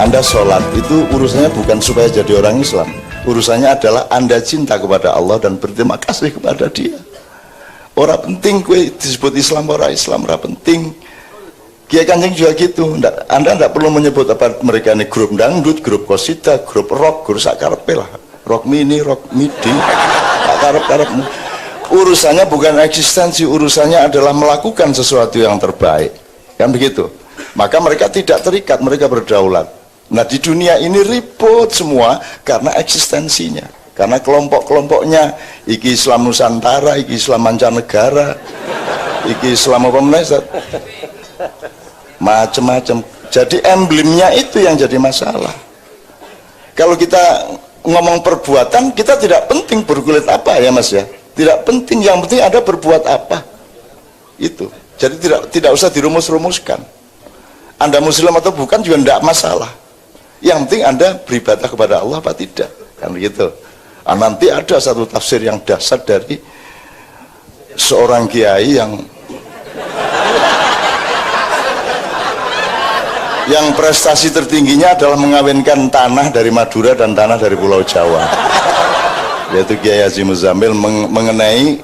Anda sholat itu urusannya bukan supaya jadi orang Islam, urusannya adalah Anda cinta kepada Allah dan berterima kasih kepada Dia. Orang penting kue disebut Islam, orang Islam orang penting. Kiai Kanjeng juga gitu. Anda tidak perlu menyebut apa mereka ini grup dangdut, grup kosida, grup rock, grup sakarpe lah, rock mini, rock midi, karep-karep. Urusannya bukan eksistensi, urusannya adalah melakukan sesuatu yang terbaik, kan begitu. Maka mereka tidak terikat, mereka berdaulat. Nah di dunia ini ribut semua karena eksistensinya, karena kelompok-kelompoknya. Iki Islam Nusantara, iki Islam mancanegara, iki Islam apa meneh, macam-macam. Jadi emblemnya itu yang jadi masalah. Kalau kita ngomong perbuatan, kita tidak penting berkulit apa ya mas ya, tidak penting, yang penting ada berbuat apa itu. Jadi tidak usah dirumus-rumuskan. Anda muslim atau bukan juga tidak masalah, yang penting Anda beribadah kepada Allah apa tidak, kan begitu. Nanti ada satu tafsir yang dahsyat dari seorang kiai yang prestasi tertingginya adalah mengawinkan tanah dari Madura dan tanah dari Pulau Jawa, yaitu Kiai Haji Muzamil, mengenai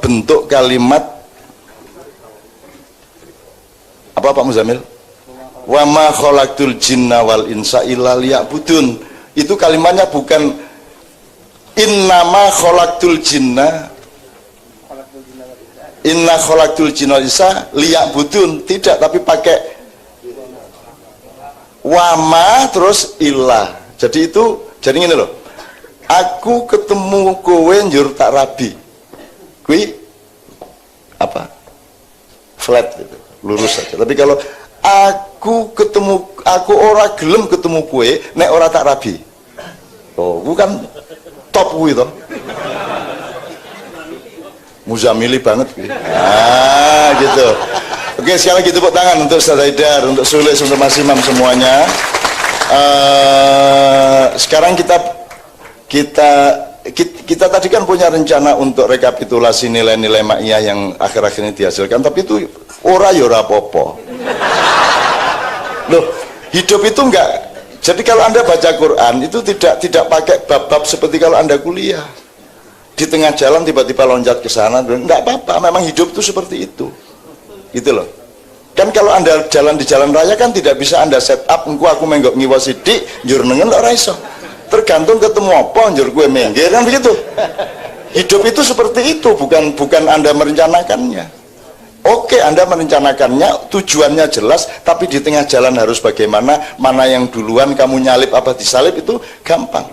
bentuk kalimat apa Pak Muzamil? Wa ma khalaqtul jinna wal insa illa liya'budun. Itu kalimatnya bukan innama khalaqtul jinna inna khalaqtul jinna wal insa liya'budun, tidak, tapi pakai wama terus ilah. Jadi gini loh, aku ketemu kowe njur tak rabi, kui apa flat gitu, lurus saja. Tapi kalau aku ora gelem ketemu kowe nek ora tak rabi, oh bukan top kuwi toh, Muzamili banget kuwi. Gitu. Oke, sekali lagi tepuk tangan untuk Ustaz Haidar, untuk Sulis, untuk Mas Imam semuanya. Sekarang kita tadi kan punya rencana untuk rekapitulasi nilai-nilai maiyah yang akhir-akhir ini dihasilkan, tapi itu ora ya ora apa-apa. Loh, hidup itu enggak. Jadi kalau Anda baca Quran itu tidak pakai bab-bab seperti kalau Anda kuliah. Di tengah jalan tiba-tiba loncat ke sana, enggak apa-apa, memang hidup itu seperti itu. Gitu loh. Kan kalau Anda jalan di jalan raya kan tidak bisa Anda set up, aku menggok ngiwa sidik, njur nengen ora iso. Tergantung ketemu apa njur gue minggir, kan begitu. Hidup itu seperti itu, bukan Anda merencanakannya. Oke, Anda merencanakannya, tujuannya jelas, tapi di tengah jalan harus bagaimana, mana yang duluan, kamu nyalip apa disalip, itu gampang.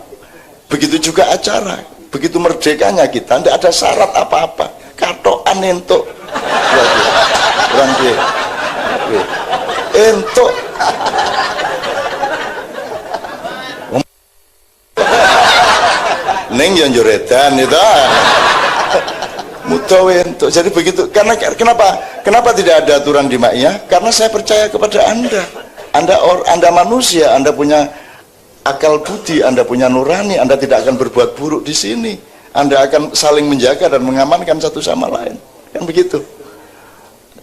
Begitu juga acara, begitu merdekanya kita, tidak ada syarat apa-apa, katoan entuk orang dia entuk neng yang juretan itu mudah entuk. Jadi begitu. Karena kenapa tidak ada aturan di maiyah? Karena saya percaya kepada Anda manusia, Anda punya akal budi, Anda punya nurani, Anda tidak akan berbuat buruk di sini. Anda akan saling menjaga dan mengamankan satu sama lain, kan begitu.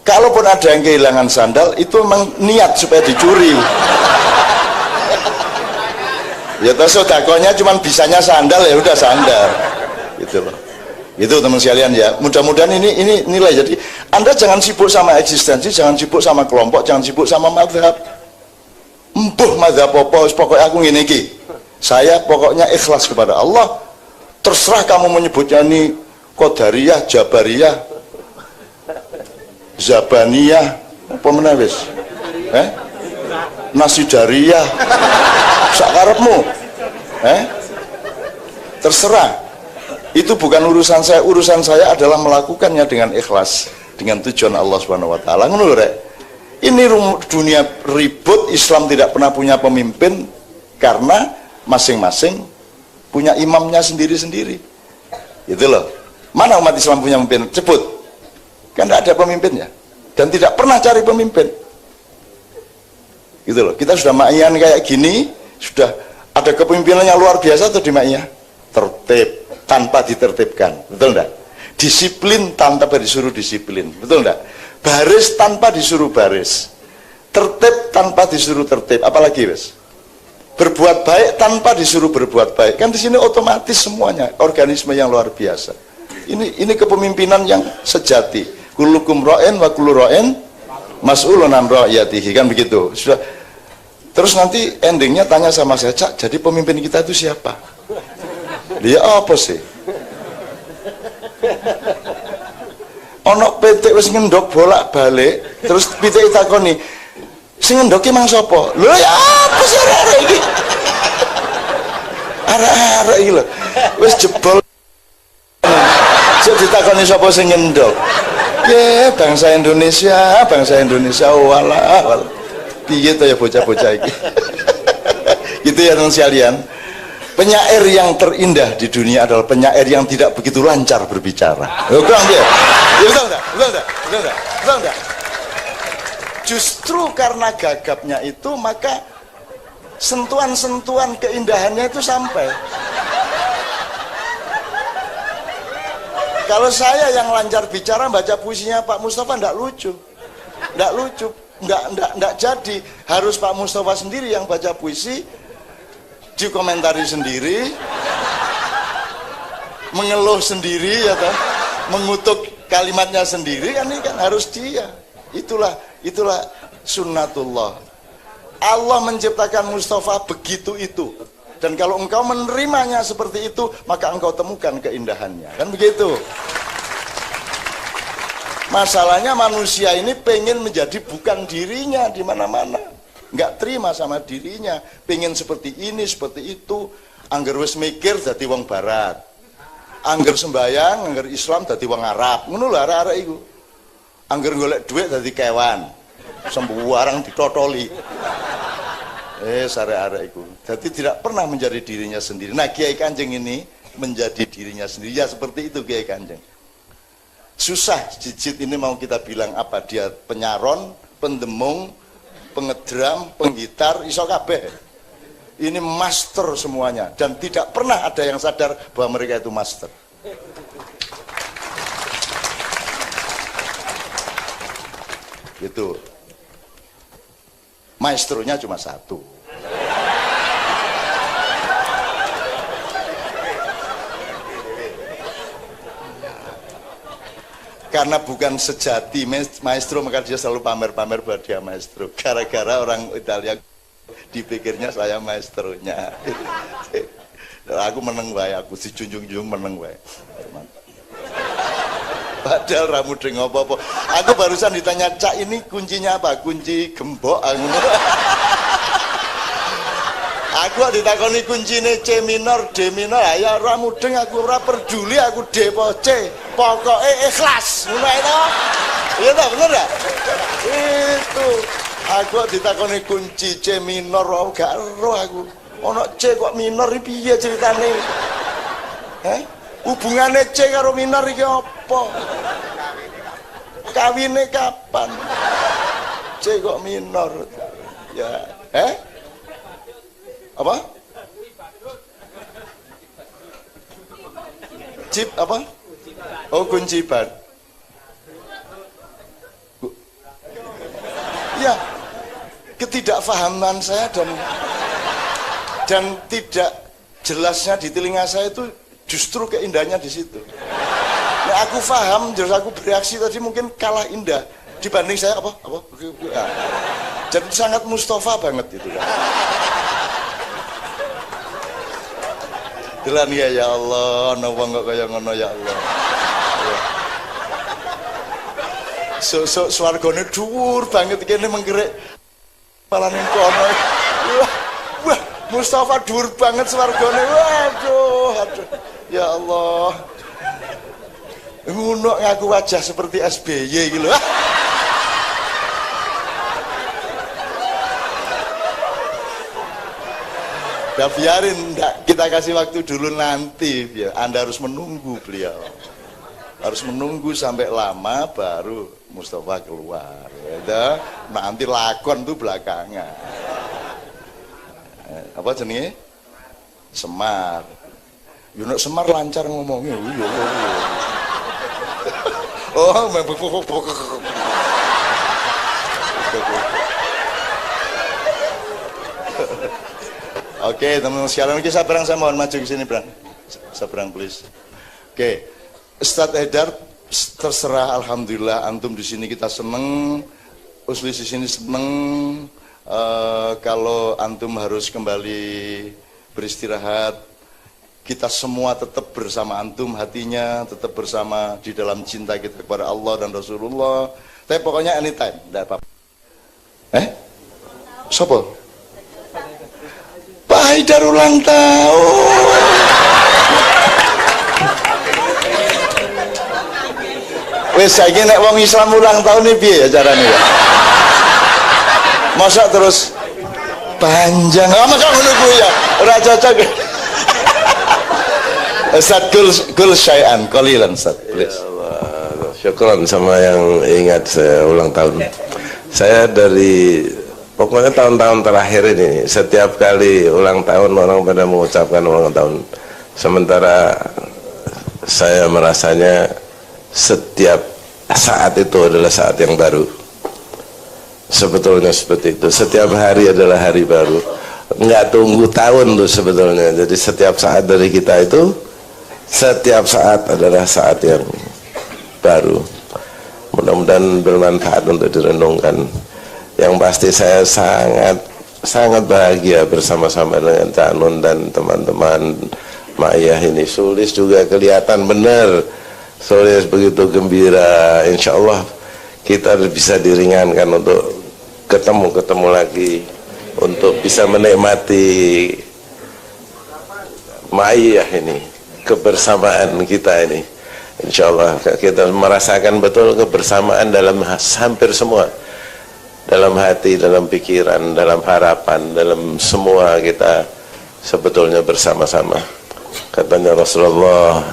Kalaupun ada yang kehilangan sandal, itu memang niat supaya dicuri. Ya terus sodakonya cuman bisanya sandal, ya udah sandal, gitu loh. Itu teman sekalian ya. Mudah-mudahan ini nilai. Jadi Anda jangan sibuk sama eksistensi, jangan sibuk sama kelompok, jangan sibuk sama mazhab. Empuh mazhab apa, pokoknya aku ngene iki. Saya pokoknya ikhlas kepada Allah. Terserah kamu menyebutnya ini Qadariyah, Jabariyah, Zabaniyah, apa menawis? Nasidariyah, sakarepmu. Terserah. Itu bukan urusan saya adalah melakukannya dengan ikhlas, dengan tujuan Allah Subhanahu wa taala. Ngono lho, Rek. Ini dunia ribut, Islam tidak pernah punya pemimpin karena masing-masing punya imamnya sendiri-sendiri. Gitu loh. Mana umat Islam punya pemimpin? Sebut. Kan tidak ada pemimpinnya dan tidak pernah cari pemimpin. Gitu loh. Kita sudah ma'iyan kayak gini, sudah ada kepemimpinan yang luar biasa atau di ma'iyyah? Tertib tanpa ditertibkan, betul enggak? Disiplin tanpa disuruh disiplin, betul enggak? Baris tanpa disuruh baris, tertib tanpa disuruh tertib, apalagi wes berbuat baik tanpa disuruh berbuat baik. Kan di sini otomatis semuanya organisme yang luar biasa. Ini kepemimpinan yang sejati. Kullukum ra'in wa kullu ra'in mas'ulun an ra'iyatihi, kan begitu. Sudah. Terus nanti endingnya tanya sama saya, Cak, jadi pemimpin kita itu siapa? Dia apa sih? Ono PT wis ngendok bolak-balik, terus pitik takoni, sing ngendoki mang sapa? Lho ya apa sih arek iki? Arek iki lho. Wis jebol. Sik ditakoni sapa sing ngendok? Ya bangsa Indonesia, walah. Piye to ya bocah-bocah iki. Gitu ya teman sekalian. Penyair yang terindah di dunia adalah penyair yang tidak begitu lancar berbicara. Kurang dia. Ya, betul enggak? Justru karena gagapnya itu, maka sentuhan-sentuhan keindahannya itu sampai. Kalau saya yang lancar bicara baca puisinya Pak Mustafa enggak lucu. Enggak jadi. Harus Pak Mustafa sendiri yang baca puisi, dikomentari sendiri, mengeluh sendiri ya kan, mengutuk kalimatnya sendiri, kan ini kan harus dia. Itulah sunnatullah. Allah menciptakan Mustafa begitu itu. Dan kalau engkau menerimanya seperti itu, maka engkau temukan keindahannya. Kan begitu. Masalahnya manusia ini pengen menjadi bukan dirinya di mana-mana. Nggak terima sama dirinya. Pengen seperti ini, seperti itu. Angger wis mikir dadi wong barat. Angger sembayang, angger Islam dadi wong Arab. Ngono lho arek-arek iku. Angger golek duit dadi kewan. Sembarang ditotoli. Arek-arek iku. Jadi tidak pernah menjadi dirinya sendiri. Nah, Kiai Kanjeng ini menjadi dirinya sendiri. Ya seperti itu Kiai Kanjeng. Susah Jijit ini mau kita bilang apa? Dia penyaron, pendemung, pengedram, penggitar, iso kabeh. Ini master semuanya. Dan tidak pernah ada yang sadar bahwa mereka itu master. Gitu. Maestronya cuma satu. Karena bukan sejati maestro, maka dia selalu pamer-pamer bahwa dia maestro. Gara-gara orang Italia dipikirnya saya maestronya. Aku meneng wae, aku dijunjung-junjung meneng wae. Padahal ramu deng apa-apa. Aku barusan ditanya, Cak ini kuncinya apa? Kunci gembok. Aku ditakoni kuncine C minor, D minor. Ya ora mudeng, aku ora peduli aku D apa C. Pokoke ikhlas. Ngono ae to. Iya ta, bener enggak? Itu. Aku ditakoni kunci C minor, gak ero aku. Ono C kok minor iki piye ceritane? Hubungane C karo minor iki apa? Kawine kapan? C kok minor? Ya, apa? Chip apa? Oh, kunci ban. Ya, ketidakfahaman saya dan tidak jelasnya di telinga saya itu justru keindahannya di situ. Nah, aku paham, terus aku bereaksi tadi mungkin kalah indah dibanding saya apa? Ya. Jadi sangat Mustafa banget itu kan. Dilan ya Allah, napa kok kaya ngono ya Allah. So swargane dhuwur banget kene menggerik palane kono. Wah, Mustafa dhuwur banget swargane. Waduh. Ya Allah. Ngono ngaku wajah seperti SBY iki lho. Ya biarin, kita kasih waktu dulu nanti ya. Anda harus menunggu beliau, harus menunggu sampai lama baru Mustafa keluar ya. Nanti lakon tuh belakangan. Apa jenenge? Semar. Yunak Semar lancar ngomongnya. Oke, teman-teman sekalian, oke, Sabrang, saya mohon maju ke sini, Brang. Sabrang, please. Oke, Ustadz Haidar, terserah, alhamdulillah, antum di sini kita seneng, Uslis di sini seneng. Kalau antum harus kembali beristirahat, kita semua tetap bersama antum hatinya, tetap bersama di dalam cinta kita kepada Allah dan Rasulullah. Tapi pokoknya anytime, tidak apa-apa. Sopo? Pak Haidar ulang tahun. Wes saiki nek wong Islam ulang tahun iki piye ya carane ya? Masa terus panjang, masa ngono kuwi ya? Ora cocok. Ustaz kul syai'an qalilan, Ustaz. Ya Allah, syukran sama yang ingat saya ulang tahun. Saya dari pokoknya tahun-tahun terakhir ini setiap kali ulang tahun orang pada mengucapkan ulang tahun. Sementara saya merasanya setiap saat itu adalah saat yang baru. Sebetulnya seperti itu. Setiap hari adalah hari baru. Enggak tunggu tahun tuh sebetulnya. Jadi setiap saat dari kita itu, setiap saat adalah saat yang baru. Mudah-mudahan bermanfaat untuk direnungkan. Yang pasti saya sangat bahagia bersama-sama dengan Cak Nun dan teman-teman Ma'iyah ini. Sulis juga kelihatan benar. Sulis begitu gembira. Insya Allah kita bisa diringankan untuk ketemu lagi, untuk bisa menikmati Ma'iyah ini, kebersamaan kita ini. Insya Allah kita merasakan betul kebersamaan dalam hampir semua, dalam hati, dalam pikiran, dalam harapan, dalam semua kita sebetulnya bersama-sama. Katanya Rasulullah,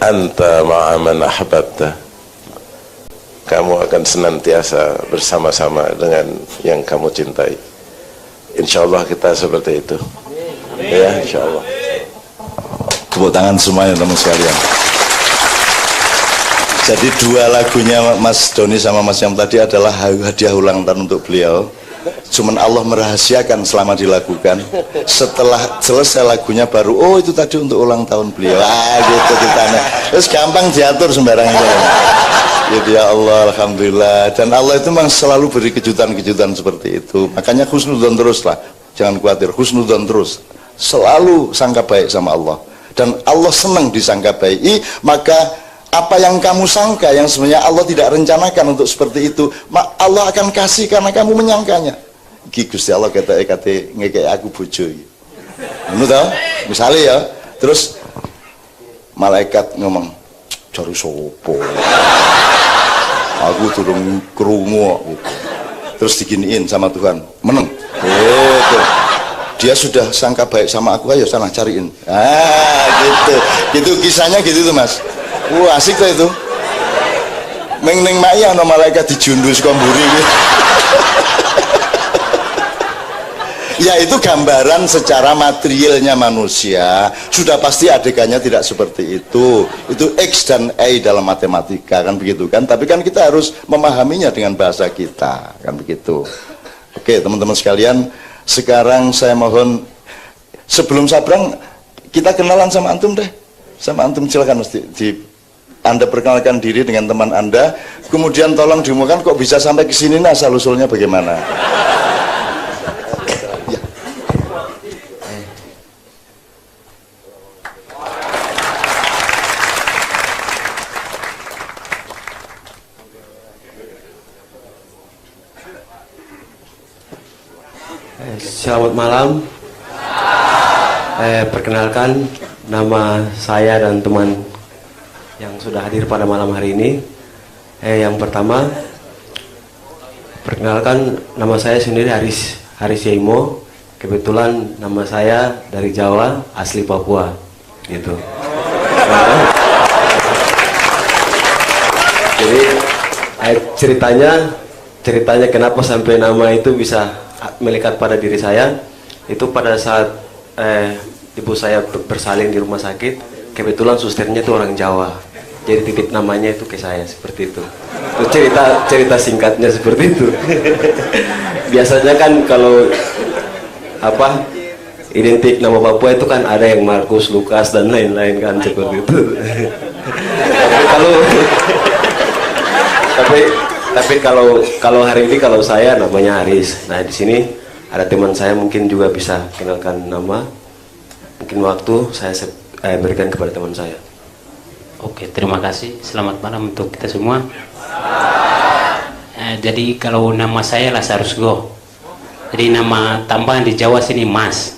anta ma'aman ahbabta, kamu akan senantiasa bersama-sama dengan yang kamu cintai. Insya Allah kita seperti itu. Ya, insya Allah. Tepuk tangan semuanya teman sekalian. Jadi dua lagunya Mas Doni sama Mas yang tadi adalah hadiah ulang tahun untuk beliau. Cuman Allah merahasiakan selama dilakukan. Setelah selesai lagunya baru, oh itu tadi untuk ulang tahun beliau. Gitu ditanya. Terus gampang diatur sembarangan. Gitu ya Allah, alhamdulillah. Dan Allah itu memang selalu beri kejutan-kejutan seperti itu. Makanya husnudzon terus lah. Jangan khawatir, husnudzon terus. Selalu sangka baik sama Allah. Dan Allah senang disangka baik. Maka apa yang kamu sangka yang sebenarnya Allah tidak rencanakan untuk seperti itu, Allah akan kasih karena kamu menyangkanya. Iki Gusti Allah kata ngekek aku bojo iki. Ngono ta? Misale ya, terus malaikat ngomong, "Jare sopo?" Aku turun krungu gitu. Terus diginiin sama Tuhan, "Meneng." Gitu. Dia sudah sangka baik sama aku, ayo sana cariin. Gitu. Gitu kisahnya gitu tuh, Mas. Asik tuh itu. Neng Ma'iyah ana malaikat dijundu saka mburi gitu. Ya itu gambaran secara materialnya manusia. Sudah pasti adegannya tidak seperti itu. Itu X dan Y dalam matematika kan begitu kan. Tapi kan kita harus memahaminya dengan bahasa kita kan begitu. Oke teman-teman sekalian, sekarang saya mohon sebelum Sabrang kita kenalan sama antum deh. Sama antum silakan mesti Anda perkenalkan diri dengan teman Anda, kemudian tolong diumumkan kok bisa sampai ke sini, nah asal-usulnya bagaimana. Ya. Selamat malam. Perkenalkan, nama saya dan teman yang sudah hadir pada malam hari ini. Yang pertama, perkenalkan nama saya sendiri Haris Yaimo. Kebetulan nama saya dari Jawa, asli Papua, gitu. Jadi ceritanya kenapa sampai nama itu bisa melekat pada diri saya, itu pada saat ibu saya bersalin di rumah sakit, kebetulan susternya itu orang Jawa. Jadi titip namanya itu ke saya seperti itu. Cerita singkatnya seperti itu. Biasanya kan kalau identik nama Papua itu kan ada yang Markus, Lukas dan lain-lain kan seperti itu. tapi kalau hari ini kalau saya namanya Haris. Nah di sini ada teman saya mungkin juga bisa kenalkan nama. Mungkin waktu saya berikan kepada teman saya. Oke, terima kasih. Selamat malam untuk kita semua. Jadi kalau nama saya Lazarus Go. Jadi nama tambahan di Jawa sini Mas.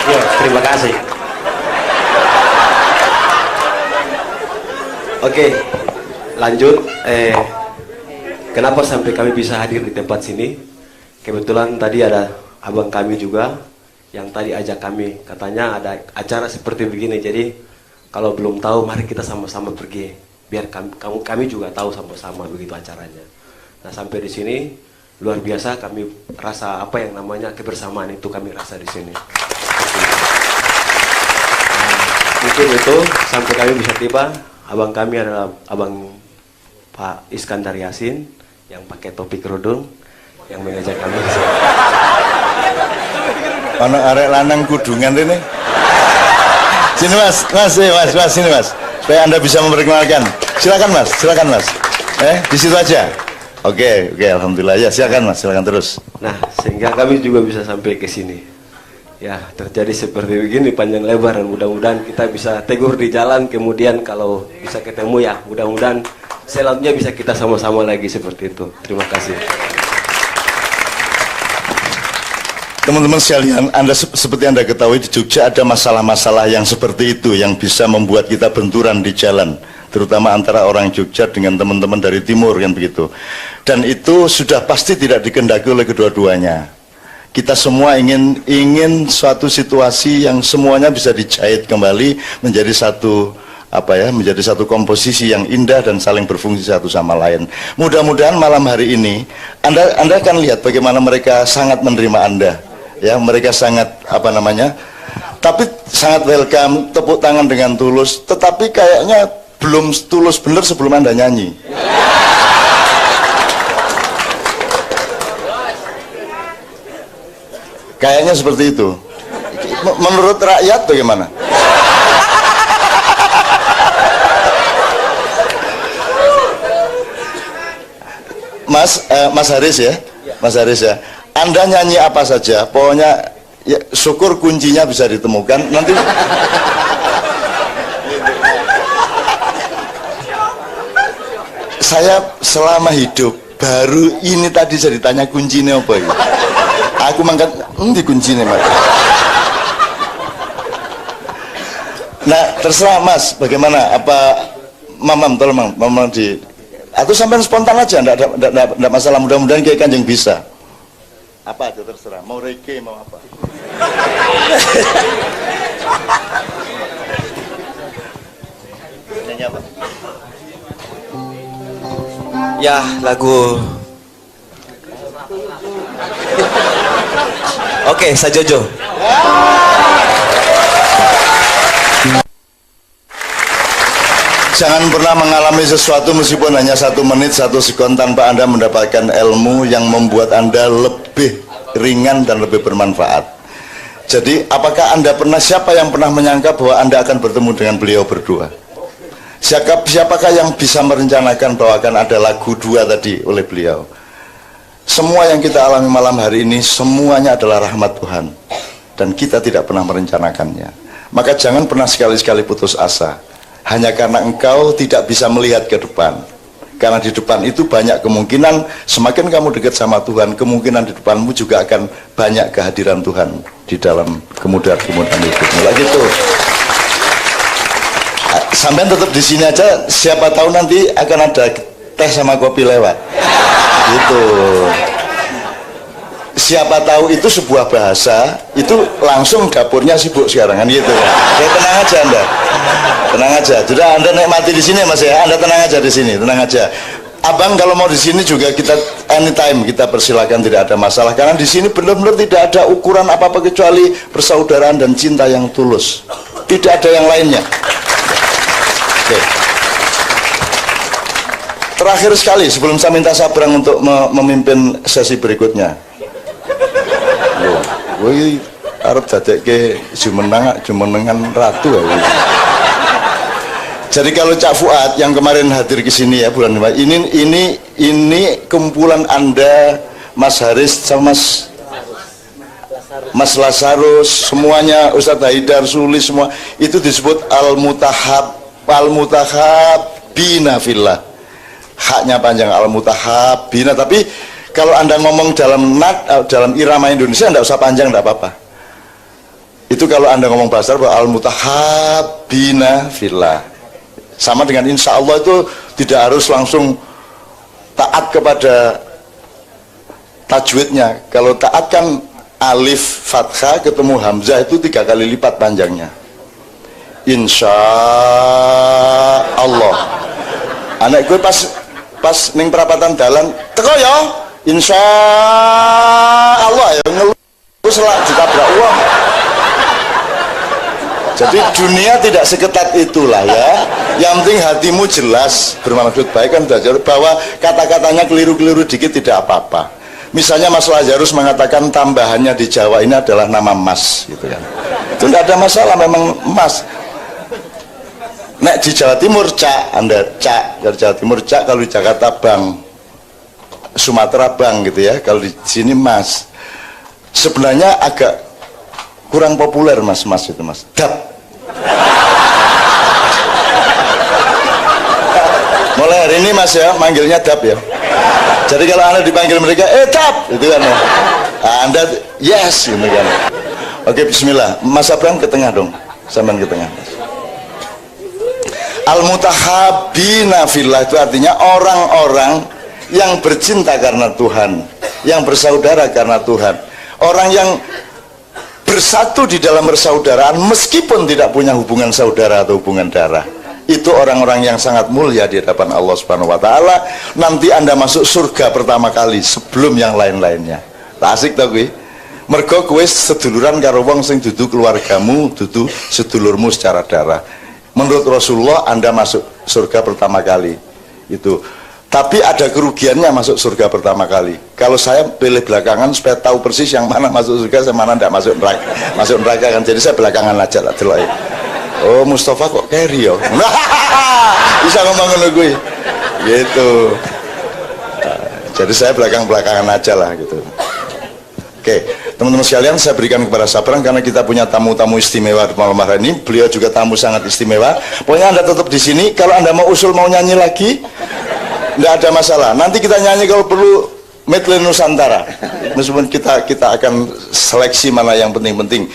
Ya, terima kasih. Oke, lanjut. Kenapa sampai kami bisa hadir di tempat sini? Kebetulan tadi ada abang kami juga yang tadi ajak kami, katanya ada acara seperti begini. Jadi kalau belum tahu, mari kita sama-sama pergi, biar kami juga tahu sama-sama begitu acaranya. Nah sampai di sini luar biasa, kami rasa apa yang namanya kebersamaan itu kami rasa di sini. Mungkin itu sampai kami bisa tiba. Abang kami adalah abang Pak Iskandar Yasin yang pakai topi kerudung yang mengajak kami di sini. Ono arek lanang kudungan ini. Sini mas, sini mas, supaya Anda bisa memperkenalkan. Silakan mas. Di situ aja. Oke, alhamdulillah ya. Silakan mas, silakan terus. Nah, sehingga kami juga bisa sampai ke sini. Ya, terjadi seperti begini panjang lebar, dan mudah-mudahan kita bisa tegur di jalan. Kemudian kalau bisa ketemu ya, mudah-mudahan selanjutnya bisa kita sama-sama lagi seperti itu. Terima kasih. Teman-teman sekalian, seperti Anda ketahui di Jogja ada masalah-masalah yang seperti itu yang bisa membuat kita benturan di jalan, terutama antara orang Jogja dengan teman-teman dari timur kan begitu. Dan itu sudah pasti tidak dikehendaki oleh kedua-duanya. Kita semua ingin suatu situasi yang semuanya bisa dijahit kembali menjadi satu menjadi satu komposisi yang indah dan saling berfungsi satu sama lain. Mudah-mudahan malam hari ini Anda akan lihat bagaimana mereka sangat menerima Anda. Ya, mereka sangat tapi sangat welcome, tepuk tangan dengan tulus, tetapi kayaknya belum tulus benar sebelum Anda nyanyi. Kayaknya seperti itu. Menurut rakyat bagaimana? Mas Haris ya, Mas Haris ya. Anda nyanyi apa saja, pokoknya ya, syukur kuncinya bisa ditemukan. Nanti saya selama hidup baru ini tadi saya ditanya kuncinya apa ya. Aku mangkat di kuncinya mas. Nah terserah mas, bagaimana? Apa mamam tolong mamam di atau sampai spontan aja, enggak masalah. Mudah-mudahan Kiai Kanjeng bisa. Apa aja terserah, mau reggae mau apa. Nyanyi apa? Ya, lagu. Oke, Sajojo. Jangan pernah mengalami sesuatu meskipun hanya 1 menit, 1 sekon tanpa Anda mendapatkan ilmu yang membuat Anda lebih ringan dan lebih bermanfaat. Jadi apakah siapa yang pernah menyangka bahwa Anda akan bertemu dengan beliau berdua? Siapakah yang bisa merencanakan bahwa akan ada lagu 2 tadi oleh beliau? Semua yang kita alami malam hari ini semuanya adalah rahmat Tuhan, dan kita tidak pernah merencanakannya. Maka jangan pernah sekali-sekali putus asa hanya karena engkau tidak bisa melihat ke depan. Karena di depan itu banyak kemungkinan. Semakin kamu dekat sama Tuhan, kemungkinan di depanmu juga akan banyak kehadiran Tuhan di dalam kemudahan-kemudahan hidupmu. Lagi gitu. Sampai tetap di sini aja, siapa tahu nanti akan ada teh sama kopi lewat. Gitu. Siapa tahu itu sebuah bahasa, itu langsung dapurnya sibuk sekarang kan gitu. Ya tenang aja Anda. Tenang aja. Sudah Anda nikmati di sini Mas ya. Anda tenang aja di sini, tenang aja. Abang kalau mau di sini juga kita anytime kita persilakan, tidak ada masalah, karena di sini benar-benar tidak ada ukuran apa-apa kecuali persaudaraan dan cinta yang tulus. Tidak ada yang lainnya. Oke. terakhir sekali sebelum saya minta Sabrang untuk memimpin sesi berikutnya. Woi, arep dadekke jumenengan ratu ya. Jadi kalau Cak Fuad yang kemarin hadir ke sini ya bulan ini kumpulan Anda, Mas Haris sama Mas Lasarus, semuanya, Ustadz Haidar, Sulis, semua itu disebut al-mutahabbina fillah. Haknya panjang al-mutahabbina, tapi kalau Anda ngomong dalam irama Indonesia enggak usah panjang, enggak apa-apa. Itu kalau Anda ngomong bahasa Arab al-mutahabbina fillah. Sama dengan insya Allah itu tidak harus langsung taat kepada tajwidnya. Kalau taat kan alif fathah ketemu hamzah itu 3 kali lipat panjangnya. Insya Allah. Anak gue pas ning perapatan dalan teko ya insya Allah ya ngeluh selak ditabrak uang. Jadi dunia tidak seketat itulah ya. Yang penting hatimu jelas bermaksud baik kan, bahwa kata-katanya keliru-keliru dikit tidak apa-apa. Misalnya Mas Lazarus mengatakan tambahannya di Jawa ini adalah nama Mas gitu kan. Itu tidak ada masalah, memang Mas. Nek di Jawa Timur Cak, Anda Cak, dari Jawa Timur Cak, kalau di Jakarta Bang, Sumatera Bang gitu ya. Kalau di sini Mas. Sebenarnya agak kurang populer Mas itu Mas. Dap. Mulai hari ini Mas ya manggilnya Dap ya. Jadi kalau Anda dipanggil mereka Dap itu kan ya. Anda yes gitu kan. Oke, bismillah. Mas Abraham ke tengah dong. Sampean ke tengah. Al-mutahabbina fillah itu artinya orang-orang yang bercinta karena Tuhan, yang bersaudara karena Tuhan. Orang yang bersatu di dalam persaudaraan meskipun tidak punya hubungan saudara atau hubungan darah. Itu orang-orang yang sangat mulia di hadapan Allah Subhanahu wa taala. Nanti Anda masuk surga pertama kali sebelum yang lain-lainnya. Asik ta kuwi? Mergo kowe seduluran karo wong sing dudu keluargamu, dudu sedulurmu secara darah. Menurut Rasulullah Anda masuk surga pertama kali. Itu. Tapi ada kerugiannya masuk surga pertama kali. Kalau saya pilih belakangan supaya tahu persis yang mana masuk surga, yang mana tidak masuk neraka. Masuk neraka kan. Jadi saya belakangan aja lah delok. Oh, Mustafa kok carry ya? Bisa ngomong ngono gue. Gitu. Jadi saya belakangan aja lah gitu. Oke, teman-teman sekalian, saya berikan kepada Sabrang karena kita punya tamu-tamu istimewa di malam hari ini. Beliau juga tamu sangat istimewa. Pokoknya Anda tetap di sini. Kalau Anda mau usul mau nyanyi lagi, tidak ada masalah. Nanti kita nyanyi kalau perlu medley Nusantara. Meskipun kita akan seleksi mana yang penting-penting.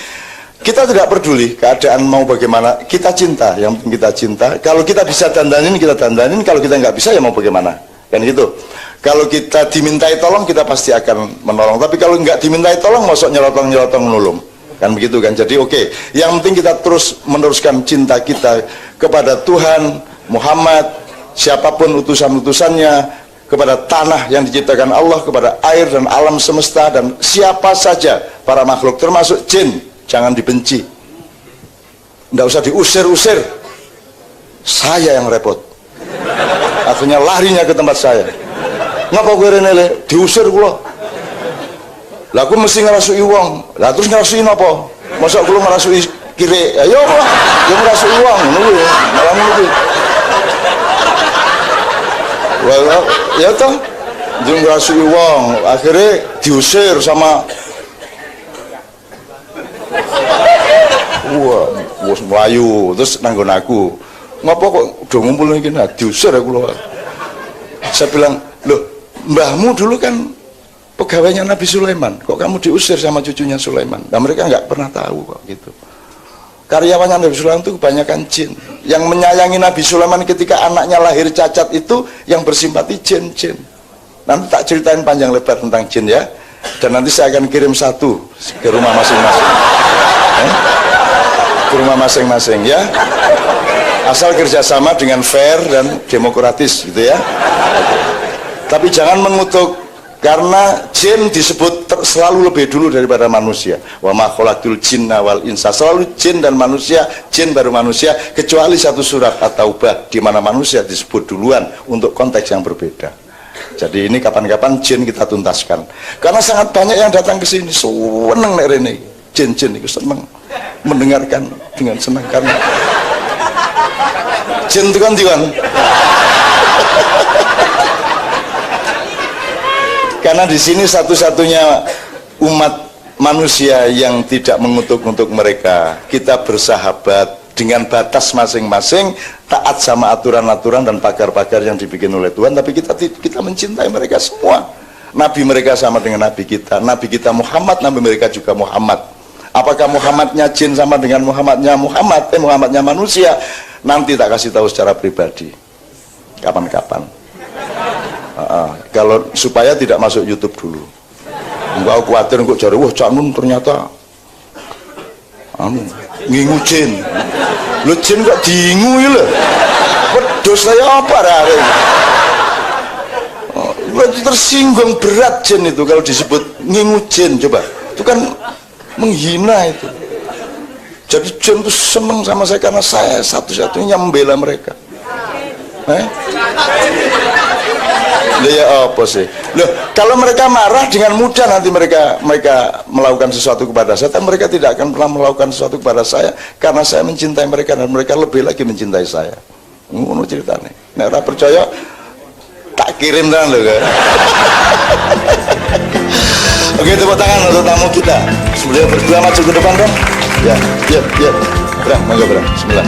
Kita tidak peduli keadaan mau bagaimana, kita cinta, yang penting kita cinta. Kalau kita bisa dandanin, kita dandanin. Kalau kita nggak bisa, ya mau bagaimana, kan gitu. Kalau kita dimintai tolong, kita pasti akan menolong. Tapi kalau nggak dimintai tolong, masuk nyelotong nulung, kan begitu kan. Jadi oke, yang penting kita terus meneruskan cinta kita kepada Tuhan, Muhammad, siapapun utusan-utusannya, kepada tanah yang diciptakan Allah, kepada air dan alam semesta, dan siapa saja para makhluk, termasuk jin. Jangan dibenci, nggak usah diusir-usir. Saya yang repot, akhirnya larinya ke tempat saya. Ngapa gue renele diusir gue? Lah aku mesti ngerasui uang. Lah terus ngerasui apa? Masa aku ngerasui kiri? Ayo lah, gue ngerasui uang. Nunggu, malah nunggu. Well, ya toh, dia ngerasui uang. Akhirnya diusir sama. Wah, bos Melayu, terus nanggon aku. Ngapa kok udah ngumpul lagi? Nah, diusir aku loh. Saya bilang, loh, mbahmu dulu kan pegawainya Nabi Sulaiman. Kok kamu diusir sama cucunya Sulaiman? Nah, mereka nggak pernah tahu kok gitu. Karyawannya Nabi Sulaiman itu kebanyakan jin. Yang menyayangi Nabi Sulaiman ketika anaknya lahir cacat itu yang bersimpati jin-jin. Nanti tak ceritain panjang lebar tentang jin ya. Dan nanti saya akan kirim satu ke rumah masing-masing. Ke rumah masing-masing ya, asal kerjasama dengan fair dan demokratis gitu ya. Tapi jangan mengutuk Karena jin disebut selalu lebih dulu daripada manusia. Wa ma khalaqtul jinna wal insa. Selalu jin dan manusia, jin baru manusia, kecuali satu surat At-Taubah di mana manusia disebut duluan untuk konteks yang berbeda. Jadi ini kapan-kapan jin kita tuntaskan. Karena sangat banyak yang datang ke sini seneng nek rene. Jin-jin itu seneng mendengarkan dengan senang karena jin itu kan diwan. Karena di sini satu-satunya umat manusia yang tidak mengutuk-ngutuk mereka. Kita bersahabat dengan batas masing-masing, taat sama aturan-aturan dan pagar-pagar yang dibikin oleh Tuhan. Tapi kita mencintai mereka semua. Nabi mereka sama dengan Nabi kita. Nabi kita Muhammad, Nabi mereka juga Muhammad. Apakah Muhammadnya jin sama dengan Muhammadnya Muhammadnya manusia? Nanti tak kasih tahu secara pribadi. Kapan-kapan. Kalau supaya tidak masuk YouTube dulu. Enggak khawatir kok cari, wah Cak Nun ternyata ngingu jin. Lu jin kok diingu ya lho. Wedhus saya apa rare? Berarti tersinggung berat jin itu kalau disebut ngingu jin, coba. Itu kan menghina itu. Jadi jin itu seneng sama saya karena saya satu-satunya membela mereka. Loh ya apa sih? Loh, kalau mereka marah dengan mudah nanti mereka melakukan sesuatu kepada saya, tapi mereka tidak akan pernah melakukan sesuatu kepada saya karena saya mencintai mereka dan mereka lebih lagi mencintai saya. Ngono ceritanya. Nek ora percaya tak kirim kan lho kan. Oke, tepuk tangan untuk tamu kita. Sebelum berdua maju ke depan dong. Ya. Bram, monggo Bram. Bismillah.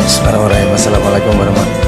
Bismillahirrahmanirrahim. Assalamualaikum warahmatullahi wabarakatuh.